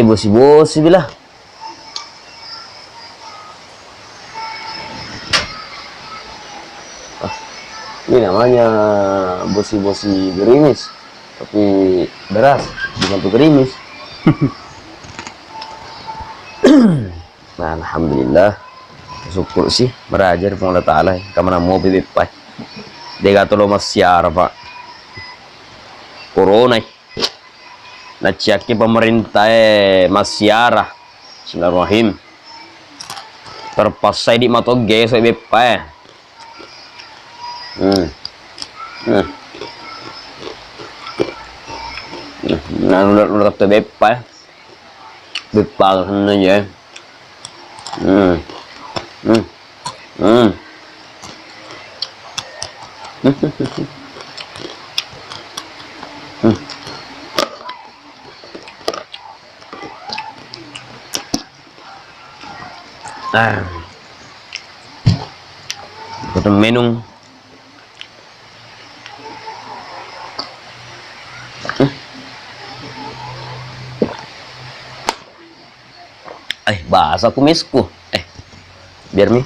bosi-bosi bila. Ini namanya bosi-bosi gerimis, tapi beras bukan tuh gerimis. Nah, alhamdulillah, syukur sih merajar pun Allah Ta'ala kamana mau bibit pai dega tolo masyara pak corona na ciaki pemerintah masyara Bismillahirrahmanirrahim terpasai di matoge so bibit pai nah udah tuh bibit pai bibit pal aja. Kita minum. Bahasa kumisku. Biar mi.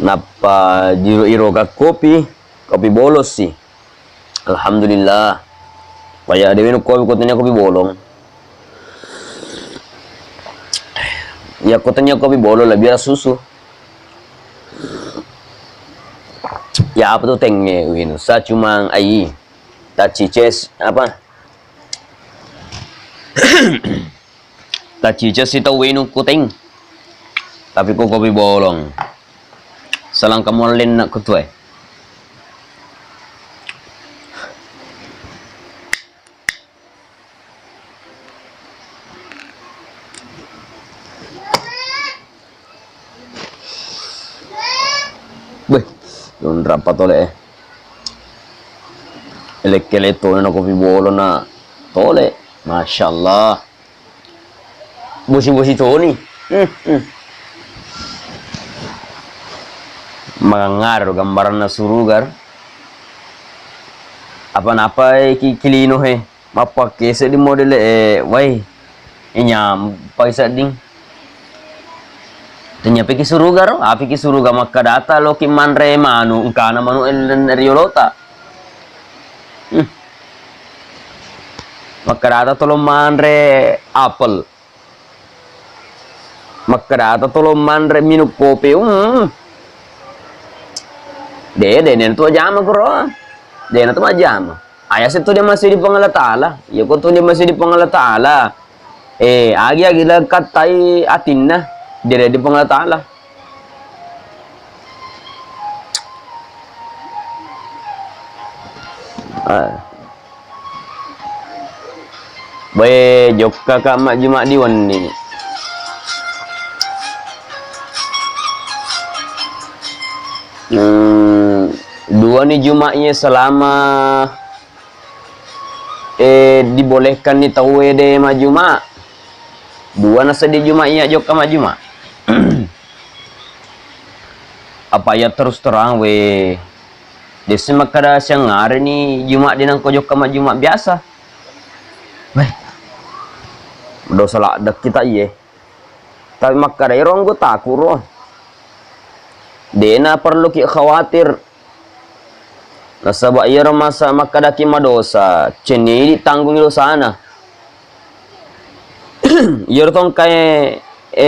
Napa iro kopi bolos sih. Alhamdulillah. Kayak ada minum kopi kotanya kopi bolong. Ya kotanya kopi bolong lah biar susu. Ya apa tuh tenge winu. Sa cuma ai. Tak cices apa? Tak cices itu winu kuting. Tapi kok kopi bolong. Salang kamu lain nak ketua. Beh, don rapat oleh. Elek-elek tu na kopi bolong na tole. Masya Allah. Bosi-bosi tu ni. Mengaruh gambaran na surugar apa-apa kilino he mapake sa di model wai inyam paisa ding tanya piki surugar api ki suruga makadata lo ki manre manu kana manu riolota makadata tolo manre apel makadata tolo manre minum kopi Dede itu aja mah kuro. Dede itu aja mah. Ayah situ dia masih di pengala Ta'ala. Ya kok tuh dia masih di pengala Ta'ala. Agi lah katai atinna. Dia di pengala Ta'ala. Bae jok kakak mak Jumat diwan ni. Dua nih Jumatnya selama dibolehkan nih tahu de majuma. Dua nasa di Jumatnya jok majuma. Apa ya terus terang we. Desi makada siang hari nih Jumat dinang kojok majuma biasa. Weh. Dosa lah dak kita iye. Tapi makada irong go takuro. Dena perlu ki khawatir. Nasaba iya masa makadaki madosa ceni ditanggung dosana. Iya tong kay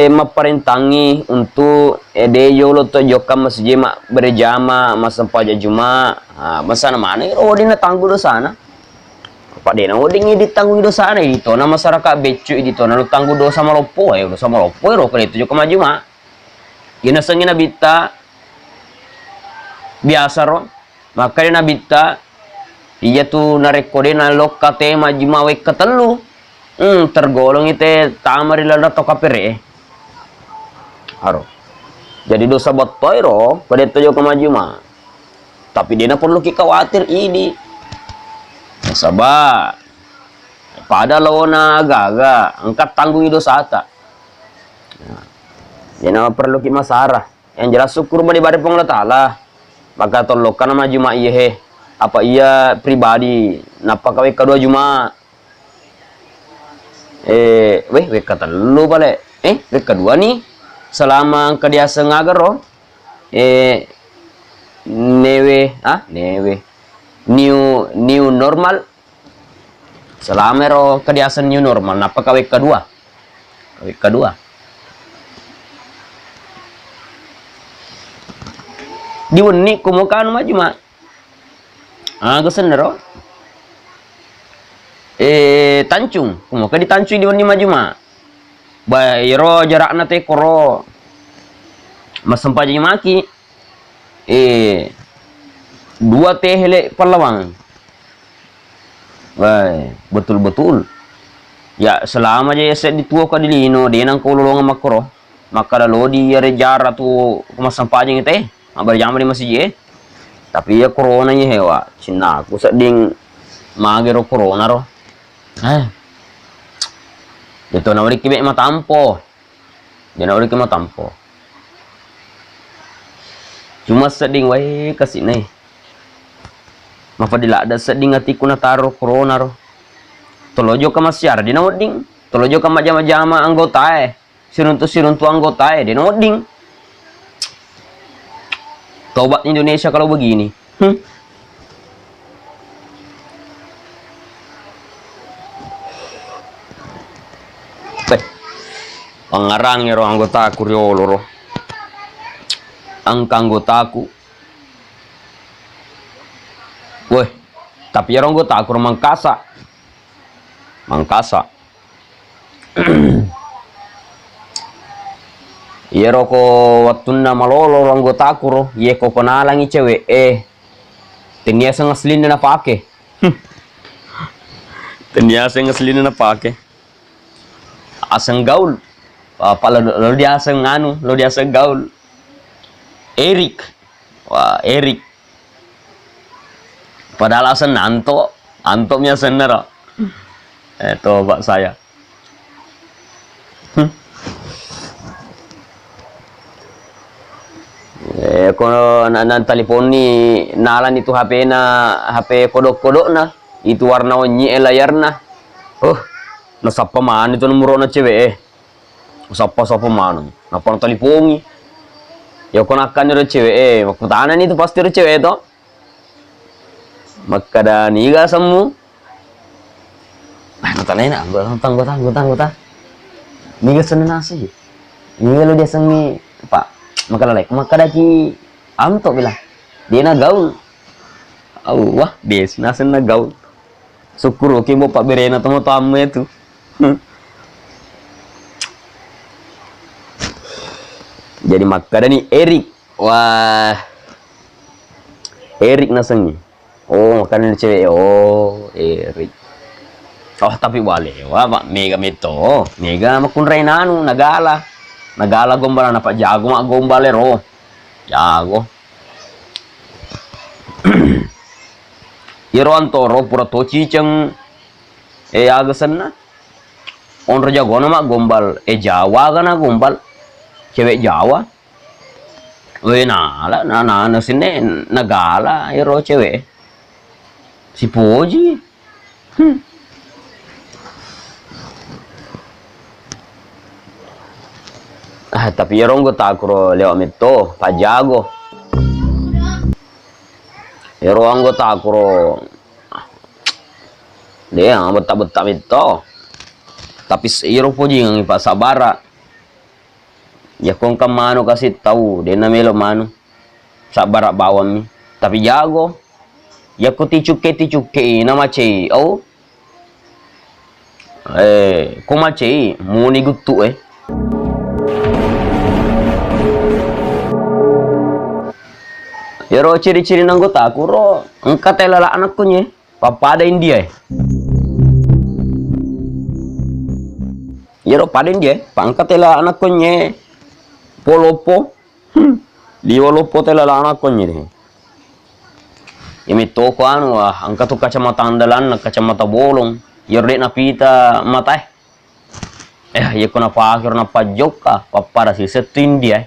maperintangi untuk deyo lo to jokam masjid mak berjama masampaja juma. Masana mana oh dina tanggung dosana. Apa dena oding ditanggung dosana itu na masyarakat becu itu na lu tanggung dosa malopo dosa malopo ro kali itu jokam juma. Gina sengina bita biasa ro. Maka dia nabita iya tuh narekode na loka tema jimawe ketelu tergolong itu tamari lada toka pere haro jadi dosa buat toiro pada itu juga majuma tapi dia perlu kita khawatir ini sabar pada lawana gaga angkat tanggung dosa ata dia perlu kita masarah yang jelas syukur bari pengolah ta'ala maka tolokan nama Jumat iya apa iya pribadi napa kawe kedua Jumat Wek kata lu balik. Wek kedua nih, selama dia sengaja roh, new normal. Selama ro kebiasaan new normal, napa wek kedua? Wek kedua. Di wani kumukaan maju mak. Kesan ro. Tancung, kumuka di tancung di wani maju mak. Bayro jarak nate koro. Masempah jadi maki. 2 teh hele Palawang. Betul-betul. Ya selama aja set dituo ka dilino, dia nang kululungan makro. Maka dalo di rejara tu kumasampah aja ngite. Abar jam di masih tapi ya corona nya hewa. Cina aku seding magero corona ro. Itu nawari kibe matampo. Dia nawari kibe matampo. Cuma seding wae kasih nih. Mapadila ada seding atiku na taro corona ro. Tolojo ka masyar di nawding. Tolojo ka majama-jama anggota siruntu anggota di nawding. Tobat Indonesia kalau begini. Pangarang ro anggota aku riolo ro. Angka anggotaku. Tapi ya anggota aku Mangkasa. Iya roko waktu na malolo anggota aku ro. Iya ko penalangi cewek. Teniasa ngeselin na pake. Teniasa ngeselin na pake. Aseng gaul. Pala lo dia aseng nganu, lo dia aseng gaul. Erik. Erik. Padahal aseng Anto nya senera. Tobat saya. Kalau nan telepon ni nalan itu HP kodok na itu warna onyi layar na. Nasapa man itu nomor na cewek sapa man napa teleponi ya konakan ro cewek makutanan itu pasti ro cewek to makada niga semu natanay na anggota niga sananasi niga lo dia semi pak makalalay makada ki amto bila dia na gaul wah des nasan na gaul syukur oke mo pak berena tomo tamu itu jadi makada nih Erik Erik nasengi makanan cewek Erik tapi wale pak mega mito mega makunray nanu nagala gombala na pa jago gombale ro jago iro antoro pura to ciceng agasan na on jago na gombal Jawa kana gombal cewek Jawa na sini nagala iro cewek si Poji tapi iro anggota aku lewat mito pajago iro anggota aku dia betak mito tapi iro Poji ng ipasabara ya kung kamano kasi tahu dia na melo mano sa barak bawam mi tapi jago ya ko tichuke na mache ko mache muni gutu yaro ciri-ciri nanggota aku ro angkat lala anakku nye papa ada India yaro pada India pangkat lala anakku nye polopo liolopo tela lana konyi deh imi toko anu angka tu kacamata andalan kacamata bolong yorde na pita mata ya kona pakir na pajoka papara si setin dia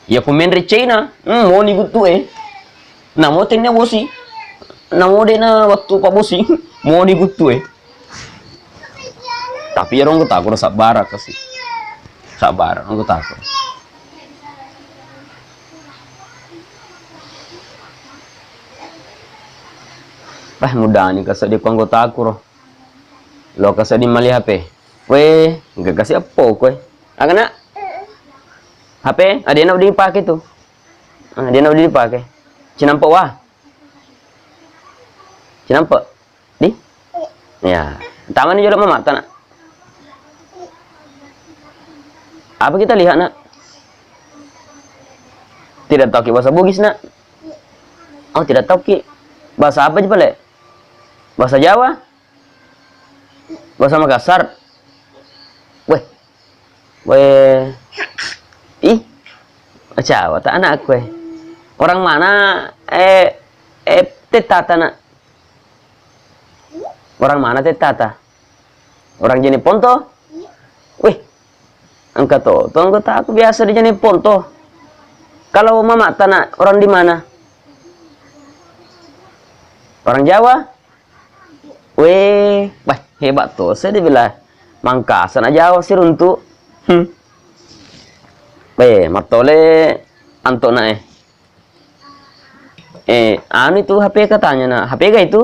ya kumenre China mo ni gutu na mo tenya bosi na mo de na waktu pa bosi mo ni gutu Tapi ya orang takut sabar kasih. Sabar, orang takut. Mudah nih kasih di anggota aku roh. Lo kasih di mali HP. Weh, enggak kasih apa kue. Agak HP, ada yang udah dipakai tuh. Dia udah dipakai. Cinampak wah. Cinampak. Di? Ya. Tangan ini juga mama nak. Apa kita lihat nak? Tidak tahu bahasa Bugis nak. Oh tidak tahu ki. Bahasa apa aja boleh? Bahasa Jawa? Bahasa Makassar? Weh. Weh. Ih. Jawa tak anak gue. Orang mana? Tetata nak. Orang mana tetata? Orang jenis Ponto? Wih. Angkat tuh. Anggota aku biasa di jenis Ponto. Kalau mama tanah orang di mana? Orang Jawa? Weh, bah hebat tuh. Saya dibilang Mangkasan aja Jawa sih runtuh. Matole antok na anu itu HP katanya nak. HP gak itu?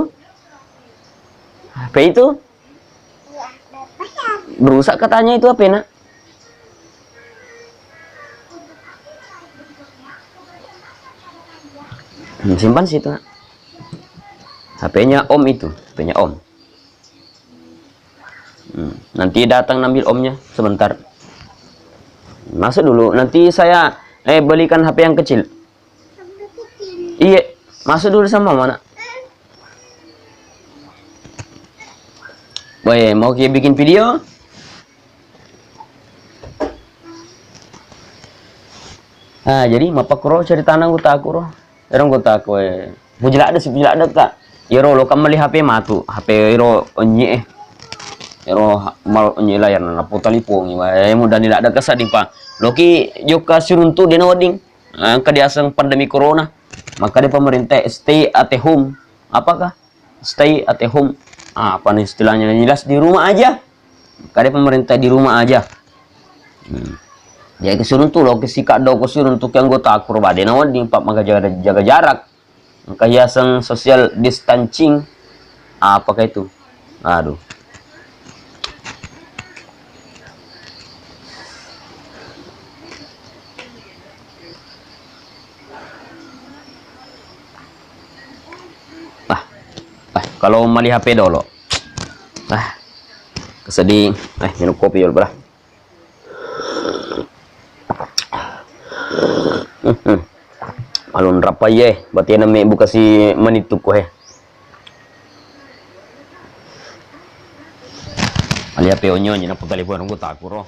HP itu? Berusak katanya itu HP nak. Simpan situ nak. HP-nya Om itu, HP-nya Om. Nanti datang ambil Omnya sebentar. Masuk dulu, nanti saya belikan HP yang kecil. Iya, masuk dulu sama mana? Boy, mau kita bikin video? Jadi mapak kuro cerita nang kota aku roh. Erong kota aku Bujilak ada sih, bujilak ada tak? Iro lo kan meli HP matu, HP iro onye iro mal onye layar na putalipong mudah nila ada kasadi pa. Loki joka suruntu di nawding. Kadiasang pandemi corona. Maka di pemerintah stay at home. Apakah? Stay at home. Apa nih istilahnya? Jelas di rumah aja. Maka di pemerintah di rumah aja. Jadi suruntu lo kesika do ko suruntu yang anggota kurba di nawding pak maka jaga jarak. Kahiasan social distancing. Apakah itu? Aduh. Kalau mali HP dulu. Kesedih. Minum kopi dulu belah. Alun rapa ye, berarti nama ibu kasih menituk ko Ali HP onyo nya na telepon ko takuro.